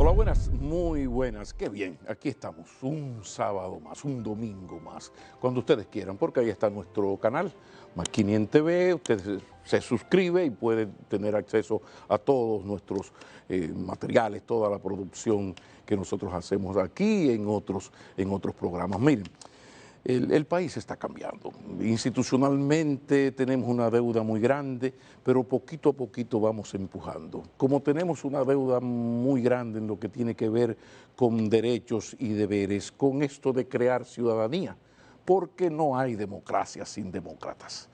Hola, buenas, muy buenas, qué bien, aquí estamos, un sábado más, un domingo más, cuando ustedes quieran, porque ahí está nuestro canal, Más 500 TV, usted se suscribe y puede tener acceso a todos nuestros materiales, toda la producción que nosotros hacemos aquí y en otros programas. Miren, el país está cambiando. Institucionalmente tenemos una deuda muy grande, pero poquito a poquito vamos empujando. Como tenemos una deuda muy grande en lo que tiene que ver con derechos y deberes, con esto de crear ciudadanía, porque no hay democracia sin demócratas.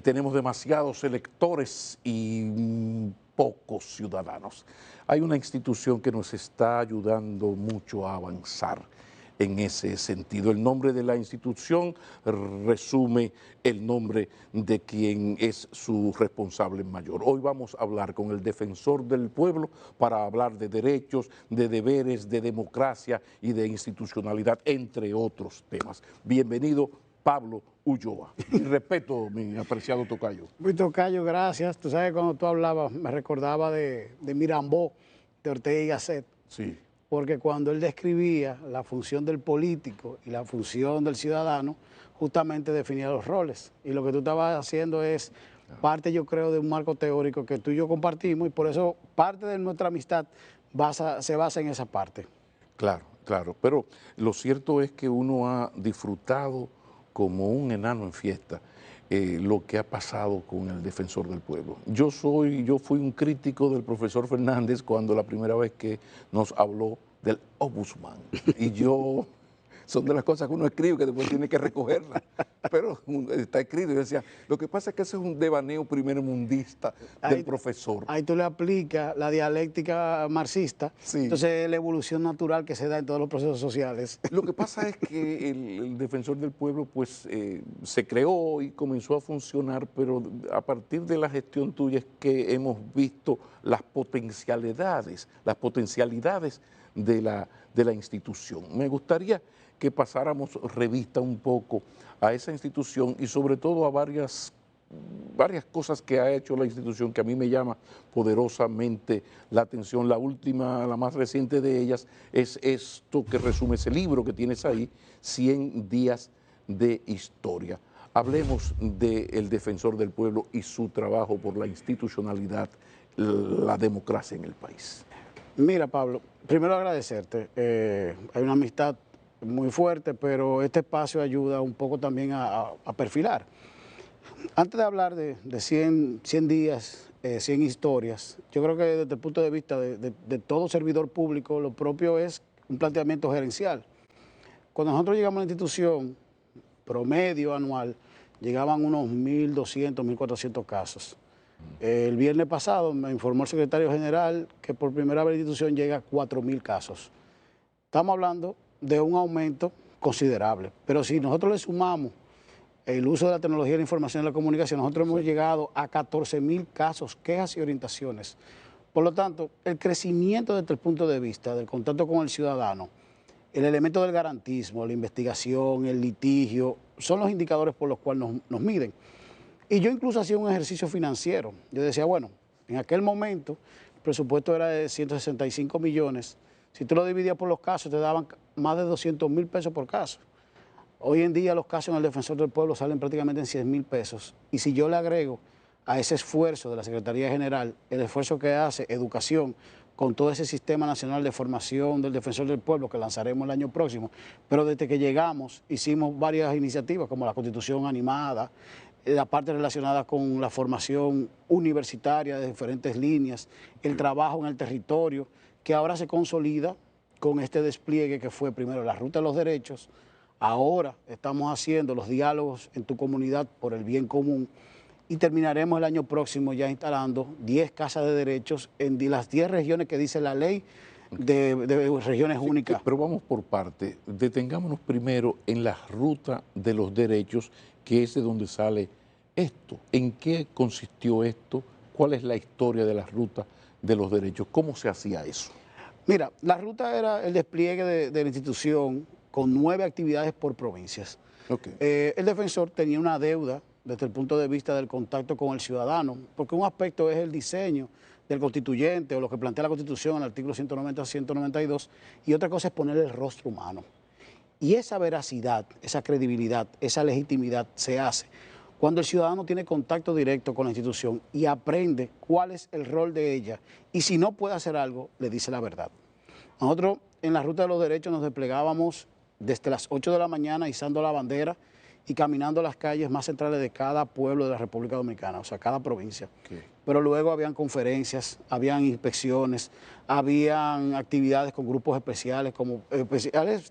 Tenemos demasiados electores y pocos ciudadanos. Hay una institución que nos está ayudando mucho a avanzar en ese sentido. El nombre de la institución resume el nombre de quien es su responsable mayor. Hoy vamos a hablar con el defensor del pueblo para hablar de derechos, de deberes, de democracia y de institucionalidad, entre otros temas. Bienvenido, Pablo Ulloa. Y respeto, mi apreciado tocayo. Mi tocayo, gracias. Tú sabes, cuando tú hablabas, me recordaba de Mirabeau, de Ortega y Gasset. Sí. Porque cuando él describía la función del político y la función del ciudadano, justamente definía los roles. Y lo que tú estabas haciendo es parte, yo creo, de un marco teórico que tú y yo compartimos, y por eso parte de nuestra amistad se basa en esa parte. Claro, claro, pero lo cierto es que uno ha disfrutado como un enano en fiesta lo que ha pasado con el defensor del pueblo. Yo fui un crítico del profesor Fernández cuando la primera vez que nos habló del ombudsman, y son de las cosas que uno escribe que después tiene que recogerla, pero está escrito. Y yo decía, lo que pasa es que ese es un devaneo primermundista del profesor. Ahí tú le aplicas la dialéctica marxista, Sí. Entonces la evolución natural que se da en todos los procesos sociales. Lo que pasa es que el defensor del pueblo pues se creó y comenzó a funcionar, pero a partir de la gestión tuya es que hemos visto las potencialidades de la institución. Me gustaría que pasáramos revista un poco a esa institución y sobre todo a varias cosas que ha hecho la institución que a mí me llama poderosamente la atención. La última, la más reciente de ellas, es esto que resume ese libro que tienes ahí, 100 días de historia. Hablemos del defensor del pueblo y su trabajo por la institucionalidad, la democracia en el país. Mira, Pablo, primero agradecerte. Hay una amistad muy fuerte, pero este espacio ayuda un poco también a perfilar. Antes de hablar de 100 días, 100 historias, yo creo que desde el punto de vista de todo servidor público, lo propio es un planteamiento gerencial. Cuando nosotros llegamos a la institución, promedio anual, llegaban unos 1.200, 1.400 casos. El viernes pasado me informó el secretario general que por primera vez la institución llega a 4.000 casos. Estamos hablando de un aumento considerable, pero si nosotros le sumamos el uso de la tecnología de la información y la comunicación, nosotros hemos llegado a 14.000 casos, quejas y orientaciones. Por lo tanto, el crecimiento desde el punto de vista del contacto con el ciudadano, el elemento del garantismo, la investigación, el litigio, son los indicadores por los cuales nos miden. Y yo incluso hacía un ejercicio financiero. Yo decía, bueno, en aquel momento el presupuesto era de 165 millones. Si tú lo dividías por los casos, te daban más de 200.000 pesos por caso. Hoy en día los casos en el Defensor del Pueblo salen prácticamente en 100.000 pesos. Y si yo le agrego a ese esfuerzo de la Secretaría General, el esfuerzo que hace Educación con todo ese sistema nacional de formación del Defensor del Pueblo que lanzaremos el año próximo, pero desde que llegamos hicimos varias iniciativas como la Constitución animada, la parte relacionada con la formación universitaria de diferentes líneas, el trabajo en el territorio, que ahora se consolida con este despliegue que fue primero la Ruta de los Derechos. Ahora estamos haciendo los diálogos en tu comunidad por el bien común y terminaremos el año próximo ya instalando 10 casas de derechos en las 10 regiones que dice la ley de regiones únicas. Pero vamos por parte. Detengámonos primero en la Ruta de los Derechos, que es de donde sale esto. ¿En qué consistió esto? ¿Cuál es la historia de la Ruta de los Derechos? ¿Cómo se hacía eso? Mira, la ruta era el despliegue de la institución con 9 actividades por provincias. Okay. El defensor tenía una deuda desde el punto de vista del contacto con el ciudadano, porque un aspecto es el diseño del constituyente o lo que plantea la Constitución en el artículo 190 a 192, y otra cosa es ponerle el rostro humano. Y esa veracidad, esa credibilidad, esa legitimidad se hace cuando el ciudadano tiene contacto directo con la institución y aprende cuál es el rol de ella, y si no puede hacer algo, le dice la verdad. Nosotros en la Ruta de los Derechos nos desplegábamos desde las 8 de la mañana izando la bandera y caminando las calles más centrales de cada pueblo de la República Dominicana, o sea, cada provincia. Okay. Pero luego habían conferencias, habían inspecciones, habían actividades con grupos especiales,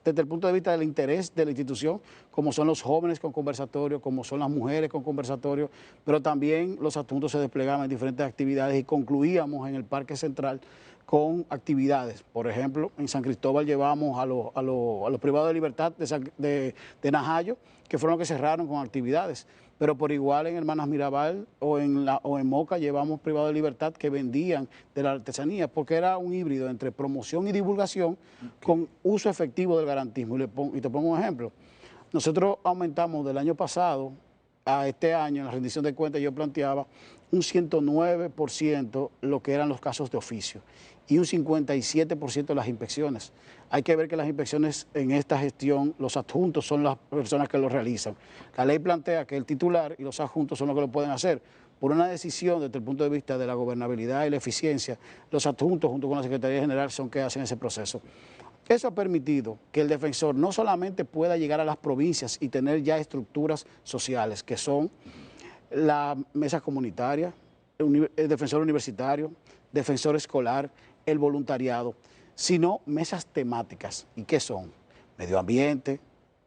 desde el punto de vista del interés de la institución, como son los jóvenes con conversatorio, como son las mujeres con conversatorio, pero también los adjuntos se desplegaban en diferentes actividades y concluíamos en el Parque Central con actividades. Por ejemplo, en San Cristóbal llevamos a los privados de libertad de Najayo, que fueron los que cerraron con actividades. Pero por igual en Hermanas Mirabal o en Moca llevamos privados de libertad que vendían de la artesanía, porque era un híbrido entre promoción y divulgación con uso efectivo del garantismo. Y te pongo un ejemplo. Nosotros aumentamos del año pasado a este año, en la rendición de cuentas yo planteaba un 109% lo que eran los casos de oficio y un 57% las inspecciones. Hay que ver que las inspecciones en esta gestión, los adjuntos son las personas que lo realizan. La ley plantea que el titular y los adjuntos son los que lo pueden hacer. Por una decisión desde el punto de vista de la gobernabilidad y la eficiencia, los adjuntos junto con la Secretaría General son que hacen ese proceso. Eso ha permitido que el defensor no solamente pueda llegar a las provincias y tener ya estructuras sociales, que son la mesa comunitaria, el defensor universitario, defensor escolar, el voluntariado, sino mesas temáticas. ¿Y qué son? Medio ambiente,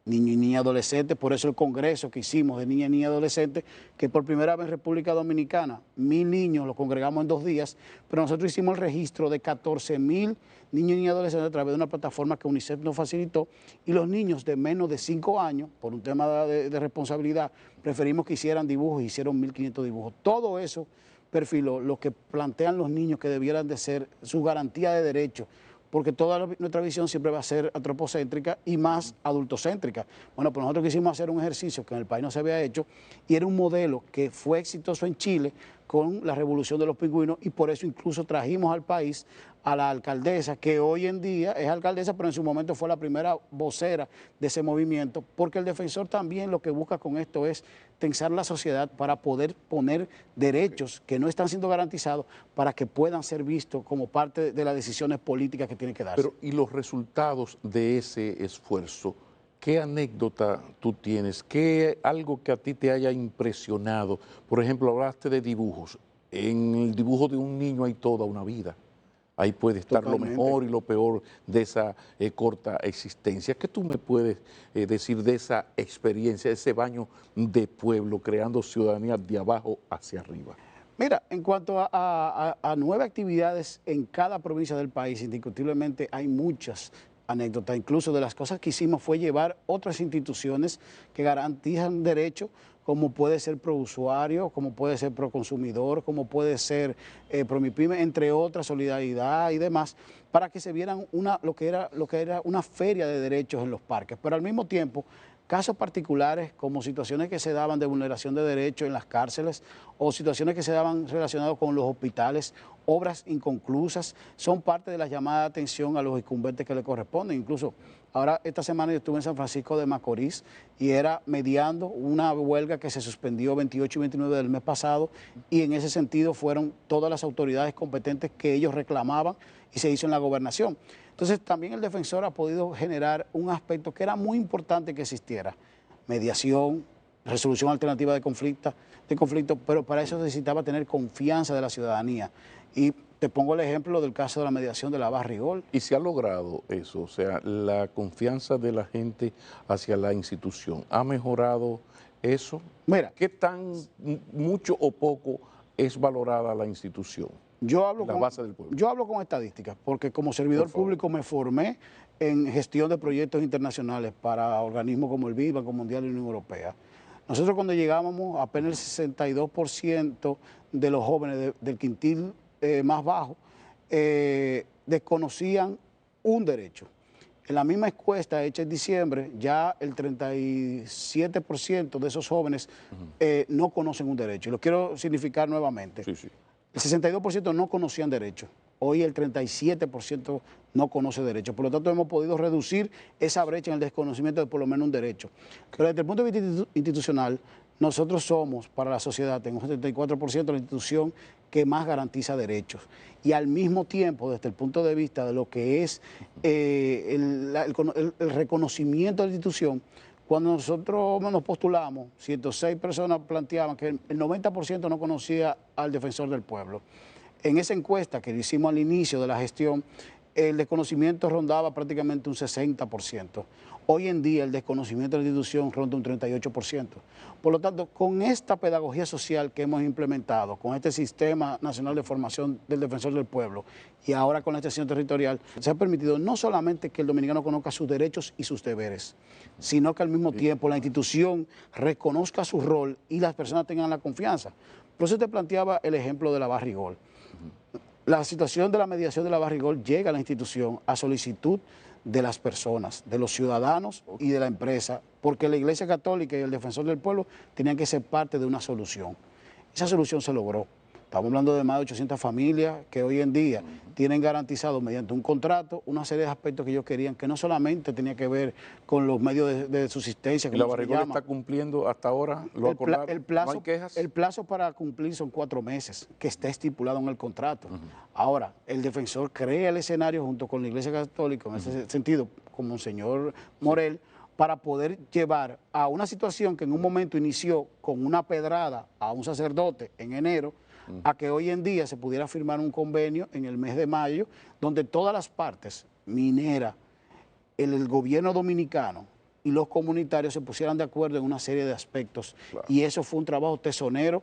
niño y niña adolescente, por eso el congreso que hicimos de niña y niña adolescente, que por primera vez en República Dominicana, 1000 niños los congregamos en 2 días, pero nosotros hicimos el registro de 14.000 niños y niñas adolescentes a través de una plataforma que UNICEF nos facilitó, y los niños de menos de 5 años, por un tema de responsabilidad, preferimos que hicieran dibujos y hicieron 1.500 dibujos. Todo eso perfiló lo que plantean los niños que debieran de ser su garantía de derechos, porque toda nuestra visión siempre va a ser antropocéntrica y más adultocéntrica. Bueno, pues nosotros quisimos hacer un ejercicio que en el país no se había hecho y era un modelo que fue exitoso en Chile con la revolución de los pingüinos, y por eso incluso trajimos al país a la alcaldesa, que hoy en día es alcaldesa, pero en su momento fue la primera vocera de ese movimiento, porque el defensor también lo que busca con esto es tensar la sociedad para poder poner derechos que no están siendo garantizados para que puedan ser vistos como parte de las decisiones políticas que tienen que darse. Pero, ¿y los resultados de ese esfuerzo? ¿Qué anécdota tú tienes? ¿Qué algo que a ti te haya impresionado? Por ejemplo, hablaste de dibujos. En el dibujo de un niño hay toda una vida. Ahí puede estar Totalmente. Lo mejor y lo peor de esa corta existencia. ¿Qué tú me puedes decir de esa experiencia, de ese baño de pueblo, creando ciudadanía de abajo hacia arriba? Mira, en cuanto a 9 actividades en cada provincia del país, indiscutiblemente hay muchas anécdotas. Incluso de las cosas que hicimos fue llevar otras instituciones que garantizan derechos, como puede ser Prousuario, como puede ser Proconsumidor, como puede ser Promipyme, entre otras, Solidaridad y demás, para que se vieran lo que era una feria de derechos en los parques. Pero al mismo tiempo, casos particulares como situaciones que se daban de vulneración de derechos en las cárceles o situaciones que se daban relacionadas con los hospitales, obras inconclusas, son parte de la llamada de atención a los incumbentes que le corresponden. Incluso ahora esta semana yo estuve en San Francisco de Macorís y era mediando una huelga que se suspendió 28 y 29 del mes pasado, y en ese sentido fueron todas las autoridades competentes que ellos reclamaban y se hizo en la gobernación. Entonces también el defensor ha podido generar un aspecto que era muy importante que existiera: mediación, resolución alternativa de conflicto, pero para eso necesitaba tener confianza de la ciudadanía. Y te pongo el ejemplo del caso de la mediación de la Barrigol. ¿Y se ha logrado eso? O sea, la confianza de la gente hacia la institución, ¿ha mejorado eso? Mira, ¿qué tan mucho o poco es valorada la institución? Yo hablo con estadísticas, porque como servidor público me formé en gestión de proyectos internacionales para organismos como el BID, Banco Mundial y la Unión Europea. Nosotros cuando llegábamos, apenas el 62% de los jóvenes del quintil más bajo desconocían un derecho. En la misma encuesta hecha en diciembre, ya el 37% de esos jóvenes no conocen un derecho. Y lo quiero significar nuevamente. Sí, sí. El 62% no conocían derecho. Hoy el 37% no conoce derecho. Por lo tanto, hemos podido reducir esa brecha en el desconocimiento de por lo menos un derecho. Pero desde el punto de vista institucional, nosotros somos, para la sociedad, en un 74% la institución que más garantiza derechos. Y al mismo tiempo, desde el punto de vista de lo que es el reconocimiento de la institución, cuando nosotros nos postulamos, 106 personas planteaban que el 90% no conocía al defensor del pueblo. En esa encuesta que hicimos al inicio de la gestión, el desconocimiento rondaba prácticamente un 60%. Hoy en día el desconocimiento de la institución ronda un 38%. Por lo tanto, con esta pedagogía social que hemos implementado, con este Sistema Nacional de Formación del Defensor del Pueblo y ahora con la extensión territorial, se ha permitido no solamente que el dominicano conozca sus derechos y sus deberes, sino que al mismo tiempo la institución reconozca su rol y las personas tengan la confianza. Por eso te planteaba el ejemplo de la Barrigol. La situación de la mediación de la Barrigol llega a la institución a solicitud de las personas, de los ciudadanos y de la empresa, porque la Iglesia Católica y el Defensor del Pueblo tenían que ser parte de una solución. Esa solución se logró. Estamos hablando de más de 800 familias que hoy en día tienen garantizado mediante un contrato una serie de aspectos que ellos querían, que no solamente tenía que ver con los medios de subsistencia. ¿Y la Barrigol está cumpliendo hasta ahora lo acordado? ¿No hay quejas? El plazo para cumplir son 4 meses, que está estipulado en el contrato. Ahora, el defensor crea el escenario junto con la Iglesia Católica, en ese sentido, como Monseñor Morel, para poder llevar a una situación que en un momento inició con una pedrada a un sacerdote en enero, a que hoy en día se pudiera firmar un convenio en el mes de mayo, donde todas las partes, minera, el gobierno dominicano y los comunitarios se pusieran de acuerdo en una serie de aspectos. Claro. Y eso fue un trabajo tesonero,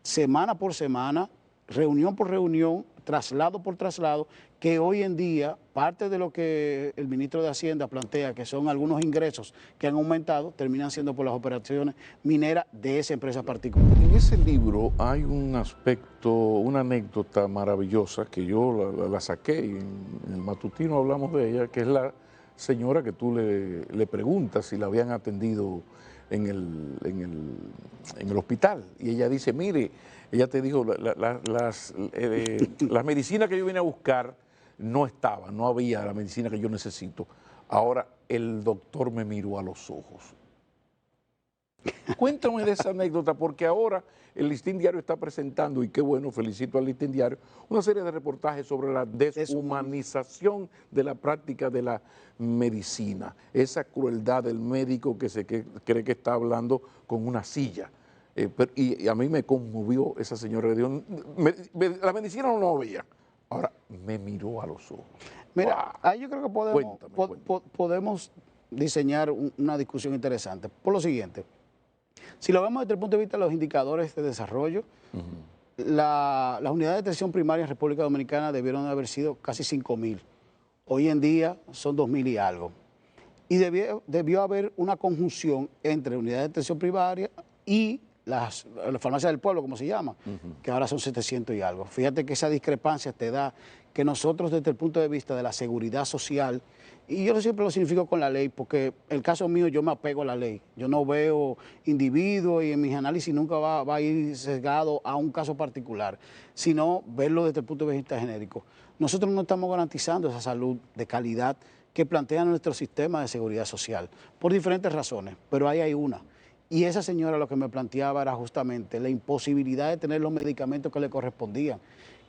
semana por semana, reunión por reunión, traslado por traslado, que hoy en día parte de lo que el ministro de Hacienda plantea, que son algunos ingresos que han aumentado, terminan siendo por las operaciones mineras de esa empresa particular. En ese libro hay un aspecto, una anécdota maravillosa que yo la saqué, y en el matutino hablamos de ella, que es la señora que tú le preguntas si la habían atendido en el hospital, y ella dice, mire, ella te dijo, las medicinas que yo vine a buscar no estaban, no había la medicina que yo necesito. Ahora el doctor me miró a los ojos. Cuéntame de esa anécdota, porque ahora el Listín Diario está presentando, y qué bueno, felicito al Listín Diario, una serie de reportajes sobre la deshumanización de la práctica de la medicina, esa crueldad del médico que se cree que está hablando con una silla. Y a mí me conmovió esa señora que dijo, la medicina no lo veía, ahora me miró a los ojos. Mira, ¡Wow! ahí yo creo que podemos diseñar una discusión interesante. Por lo siguiente, si lo vemos desde el punto de vista de los indicadores de desarrollo, las unidades de atención primaria en República Dominicana debieron haber sido casi 5.000. Hoy en día son 2.000 y algo. Y debió haber una conjunción entre unidades de atención primaria y las farmacias del pueblo, como se llama, que ahora son 700 y algo. Fíjate que esa discrepancia te da que nosotros desde el punto de vista de la seguridad social, y yo siempre lo significo con la ley, porque el caso mío yo me apego a la ley, yo no veo individuos y en mis análisis nunca va a ir sesgado a un caso particular, sino verlo desde el punto de vista genérico. Nosotros no estamos garantizando esa salud de calidad que plantea nuestro sistema de seguridad social, por diferentes razones, pero ahí hay una. Y esa señora lo que me planteaba era justamente la imposibilidad de tener los medicamentos que le correspondían.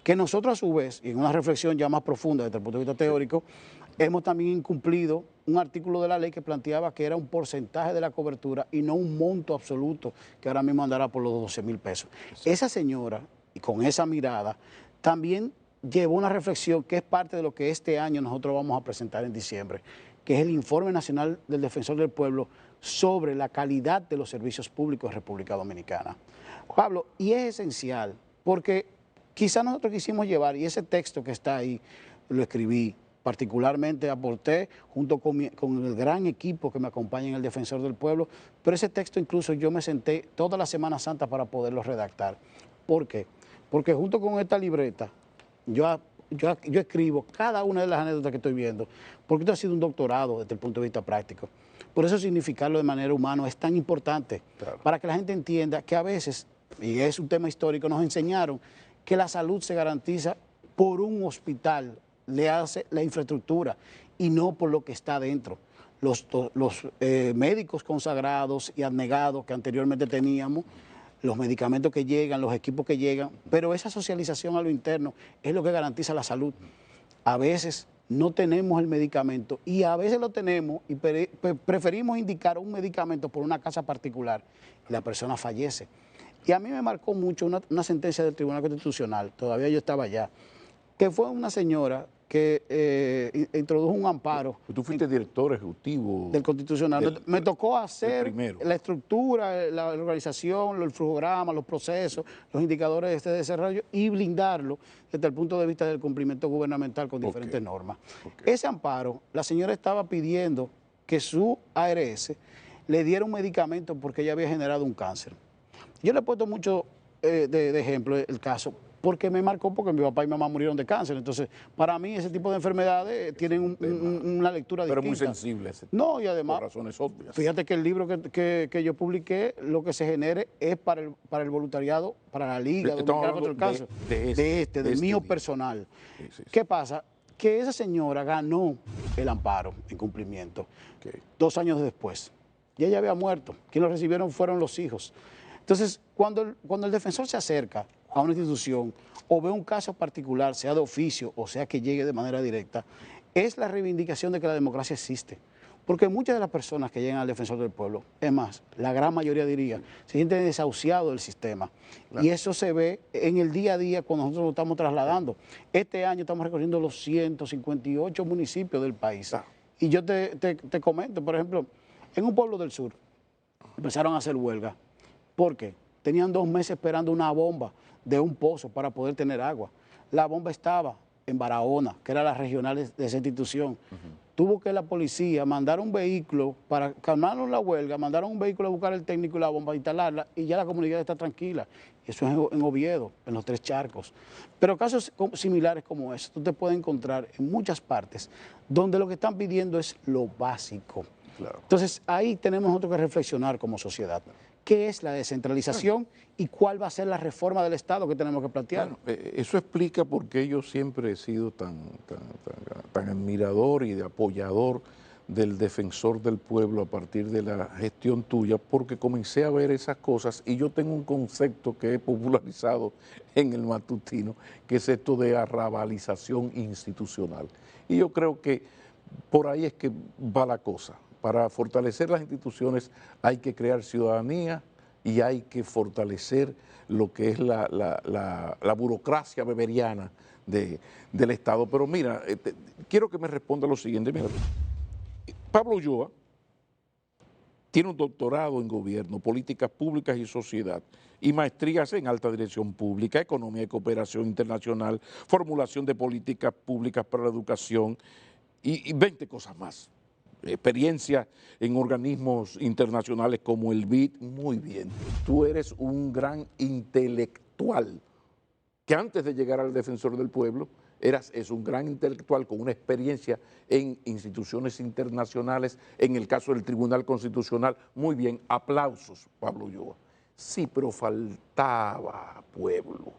Que nosotros a su vez, y en una reflexión ya más profunda desde el punto de vista teórico, hemos también incumplido un artículo de la ley que planteaba que era un porcentaje de la cobertura y no un monto absoluto que ahora mismo andará por los 12.000 pesos. Sí. Esa señora, y con esa mirada, también llevó una reflexión que es parte de lo que este año nosotros vamos a presentar en diciembre, que es el Informe Nacional del Defensor del Pueblo sobre la calidad de los servicios públicos en República Dominicana. Pablo, y es esencial, porque quizás nosotros quisimos llevar, y ese texto que está ahí, lo escribí, particularmente aporté junto con el gran equipo que me acompaña en el Defensor del Pueblo, pero ese texto incluso yo me senté toda la Semana Santa para poderlo redactar. ¿Por qué? Porque junto con esta libreta, yo escribo cada una de las anécdotas que estoy viendo, porque esto ha sido un doctorado desde el punto de vista práctico. Por eso significarlo de manera humana es tan importante, claro, para que la gente entienda que a veces, y es un tema histórico, nos enseñaron que la salud se garantiza por un hospital, le hace la infraestructura y no por lo que está dentro. Los médicos consagrados y abnegados que anteriormente teníamos, los medicamentos que llegan, los equipos que llegan, pero esa socialización a lo interno es lo que garantiza la salud. A veces no tenemos el medicamento y a veces lo tenemos y preferimos indicar un medicamento por una casa particular y la persona fallece. Y a mí me marcó mucho una sentencia del Tribunal Constitucional, todavía yo estaba allá, que fue una señora que introdujo un amparo. Tú fuiste director ejecutivo del Constitucional. Me tocó hacer la estructura, la organización, el flujograma, los procesos, los indicadores de este desarrollo y blindarlo desde el punto de vista del cumplimiento gubernamental con diferentes normas. Ese amparo, la señora estaba pidiendo que su ARS le diera un medicamento porque ella había generado un cáncer. Yo le he puesto mucho de ejemplo el caso, porque me marcó porque mi papá y mi mamá murieron de cáncer. Entonces, para mí ese tipo de enfermedades tienen una lectura distinta. Pero muy sensible ese tema. No, y además, por razones obvias. Fíjate que el libro que yo publiqué, lo que se genere es para el voluntariado, para la Liga Dominicana contra el Cáncer. Del mío personal. Sí. ¿Qué pasa? Que esa señora ganó el amparo en cumplimiento 2 años después. Y ella había muerto. Quienes lo recibieron fueron los hijos. Entonces, cuando el defensor se acerca a una institución o ve un caso particular, sea de oficio o sea que llegue de manera directa, es la reivindicación de que la democracia existe. Porque muchas de las personas que llegan al defensor del pueblo, es más, la gran mayoría diría, se sienten desahuciados del sistema. Claro. Y eso se ve en el día a día cuando nosotros nos estamos trasladando. Este año estamos recorriendo los 158 municipios del país. Claro. Y yo te comento, por ejemplo, en un pueblo del sur empezaron a hacer huelga. ¿Por qué? Tenían 2 meses esperando una bomba de un pozo para poder tener agua. La bomba estaba en Barahona, que era la regional de esa institución. Tuvo que la policía mandar un vehículo para calmarnos la huelga, mandaron un vehículo a buscar el técnico y la bomba, a instalarla, y ya la comunidad está tranquila. Eso es en Oviedo, en los 3 charcos. Pero casos similares como ese, tú te puedes encontrar en muchas partes, donde lo que están pidiendo es lo básico. Claro. Entonces, ahí tenemos nosotros que reflexionar como sociedad. ¿Qué es la descentralización y cuál va a ser la reforma del Estado que tenemos que plantear? Bueno, eso explica por qué yo siempre he sido tan admirador y de apoyador del defensor del pueblo a partir de la gestión tuya, porque comencé a ver esas cosas y yo tengo un concepto que he popularizado en el matutino, que es esto de arrabalización institucional. Y yo creo que por ahí es que va la cosa. Para fortalecer las instituciones hay que crear ciudadanía y hay que fortalecer lo que es la burocracia beberiana del Estado. Pero mira, quiero que me responda lo siguiente. Mira, Pablo Ulloa tiene un doctorado en gobierno, políticas públicas y sociedad, y maestrías en alta dirección pública, economía y cooperación internacional, formulación de políticas públicas para la educación y 20 cosas más. Experiencia en organismos internacionales como el BID, muy bien. Tú eres un gran intelectual, que antes de llegar al defensor del pueblo, es un gran intelectual con una experiencia en instituciones internacionales, en el caso del Tribunal Constitucional. Muy bien, aplausos, Pablo Ulloa. Sí, pero faltaba pueblo.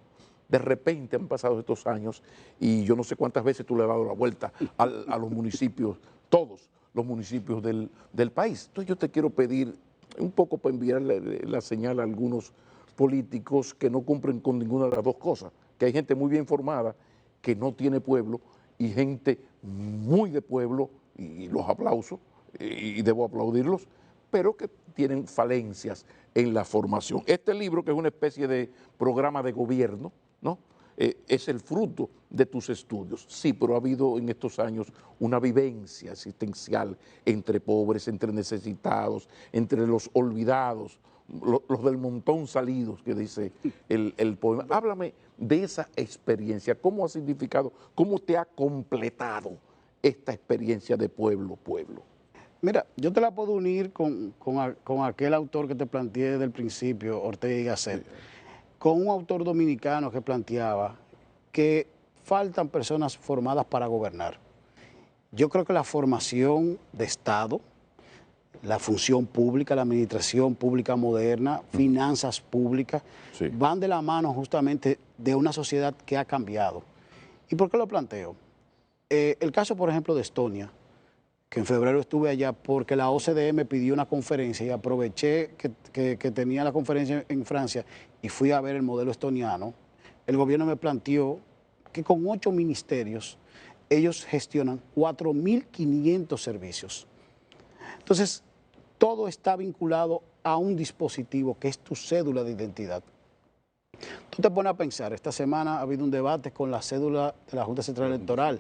De repente han pasado estos años y yo no sé cuántas veces tú le has dado la vuelta a los municipios, todos los municipios del país. Entonces yo te quiero pedir un poco para enviarle la señal a algunos políticos que no cumplen con ninguna de las dos cosas, que hay gente muy bien formada que no tiene pueblo y gente muy de pueblo, y los aplauso, y debo aplaudirlos, pero que tienen falencias en la formación. Este libro, que es una especie de programa de gobierno, ¿no? Es el fruto de tus estudios. Sí, pero ha habido en estos años una vivencia existencial entre pobres, entre necesitados, entre los olvidados, los del montón salidos, que dice el poema. Háblame de esa experiencia, cómo ha significado, cómo te ha completado esta experiencia de pueblo. Mira, yo te la puedo unir con aquel autor que te planteé desde el principio, Ortega y Gasset, con un autor dominicano que planteaba que faltan personas formadas para gobernar. Yo creo que la formación de Estado la función pública, la administración pública moderna, finanzas públicas, Sí. van de la mano justamente de una sociedad que ha cambiado. ¿Y por qué lo planteo? El caso, por ejemplo, de Estonia, que en febrero estuve allá porque la OCDE me pidió una conferencia y aproveché que tenía la conferencia en Francia y fui a ver el modelo estoniano. El gobierno me planteó que con 8 ministerios ellos gestionan 4.500 servicios. Entonces, todo está vinculado a un dispositivo que es tu cédula de identidad. Tú te pones a pensar, esta semana ha habido un debate con la cédula de la Junta Central Electoral,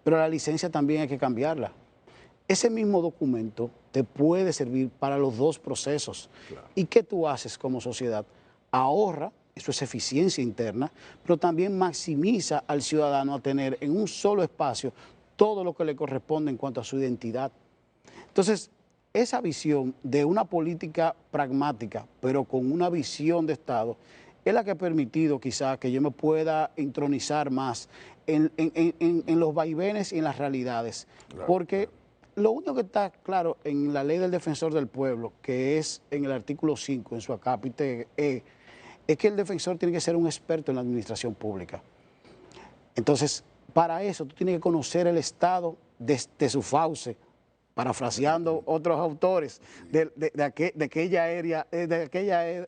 pero la licencia también hay que cambiarla. Ese mismo documento te puede servir para los dos procesos. Claro. ¿Y qué tú haces como sociedad? Ahorra, eso es eficiencia interna, pero también maximiza al ciudadano a tener en un solo espacio todo lo que le corresponde en cuanto a su identidad. Entonces, esa visión de una política pragmática, pero con una visión de Estado, es la que ha permitido quizás que yo me pueda intronizar más en los vaivenes y en las realidades. Claro, porque lo único que está claro en la ley del defensor del pueblo, que es en el artículo 5, en su acápite E, es que el defensor tiene que ser un experto en la administración pública. Entonces, para eso tú tienes que conocer el Estado desde su fauce, parafraseando otros autores de aquella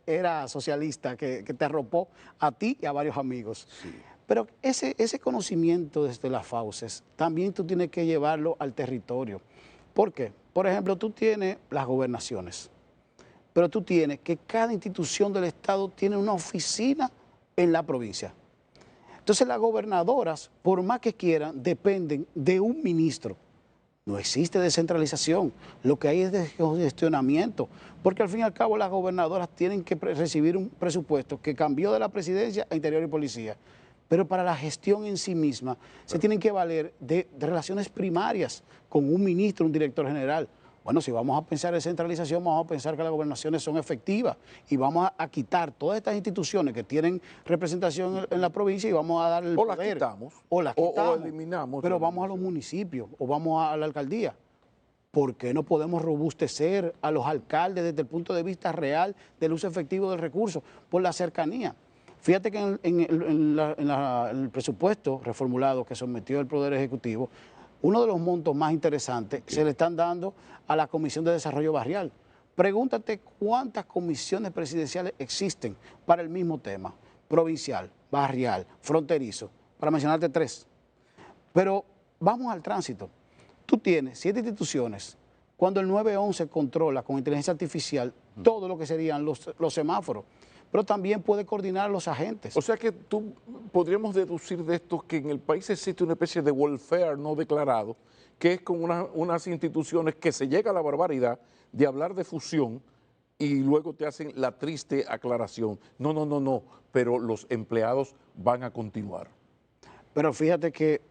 era socialista que te arropó a ti y a varios amigos. Sí. Pero ese conocimiento desde las fauces también tú tienes que llevarlo al territorio. ¿Por qué? Por ejemplo, tú tienes las gobernaciones, pero tú tienes que cada institución del Estado tiene una oficina en la provincia. Entonces las gobernadoras, por más que quieran, dependen de un ministro. No existe descentralización, lo que hay es gestionamiento, porque al fin y al cabo las gobernadoras tienen que recibir un presupuesto que cambió de la presidencia a Interior y Policía, pero para la gestión en sí misma se tienen que valer de relaciones primarias con un ministro, un director general. Bueno, si vamos a pensar en centralización, vamos a pensar que las gobernaciones son efectivas y vamos a quitar todas estas instituciones que tienen representación en la provincia y vamos a dar el poder. O las quitamos, o eliminamos. Pero vamos a los municipios o vamos a la alcaldía. ¿Por qué no podemos robustecer a los alcaldes desde el punto de vista real del uso efectivo del recurso? Por la cercanía. Fíjate que en el presupuesto reformulado que sometió el Poder Ejecutivo, uno de los montos más interesantes se le están dando a la Comisión de Desarrollo Barrial. Pregúntate cuántas comisiones presidenciales existen para el mismo tema, provincial, barrial, fronterizo, para mencionarte 3. Pero vamos al tránsito. Tú tienes 7 instituciones. Cuando el 911 controla con inteligencia artificial todo lo que serían los semáforos, pero también puede coordinar a los agentes. O sea que tú podríamos deducir de esto que en el país existe una especie de welfare no declarado, que es con unas instituciones que se llega a la barbaridad de hablar de fusión y luego te hacen la triste aclaración. No, pero los empleados van a continuar. Pero fíjate que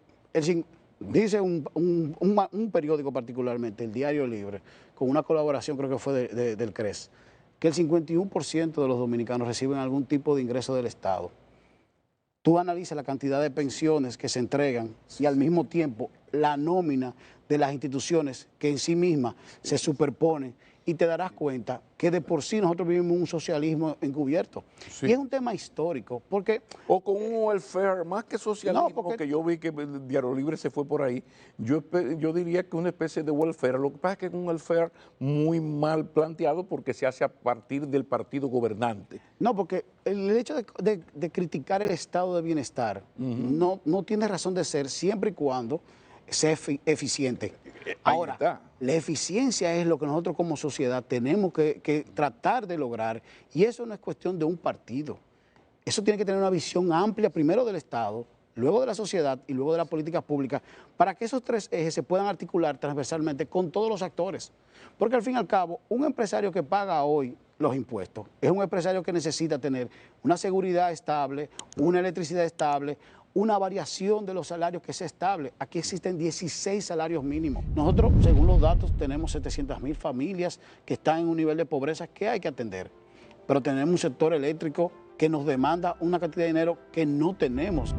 dice un periódico particularmente, el Diario Libre, con una colaboración creo que fue del CRES, que el 51% de los dominicanos reciben algún tipo de ingreso del Estado. Tú analizas la cantidad de pensiones que se entregan y al mismo tiempo la nómina de las instituciones que en sí mismas se superponen y te darás cuenta que de por sí nosotros vivimos un socialismo encubierto. Sí. Y es un tema histórico, porque... O con un welfare, más que socialismo, no, porque yo vi que el Diario Libre se fue por ahí, yo diría que una especie de welfare. Lo que pasa es que es un welfare muy mal planteado porque se hace a partir del partido gobernante. No, porque el hecho de criticar el estado de bienestar no tiene razón de ser siempre y cuando sea eficiente. Ahora, la eficiencia es lo que nosotros como sociedad tenemos que tratar de lograr, y eso no es cuestión de un partido. Eso tiene que tener una visión amplia, primero del Estado, luego de la sociedad y luego de las políticas públicas, para que esos 3 ejes se puedan articular transversalmente con todos los actores. Porque al fin y al cabo, un empresario que paga hoy los impuestos es un empresario que necesita tener una seguridad estable, una electricidad estable, una variación de los salarios que sea estable. Aquí existen 16 salarios mínimos. Nosotros, según los datos, tenemos 700.000 familias que están en un nivel de pobreza que hay que atender. Pero tenemos un sector eléctrico que nos demanda una cantidad de dinero que no tenemos.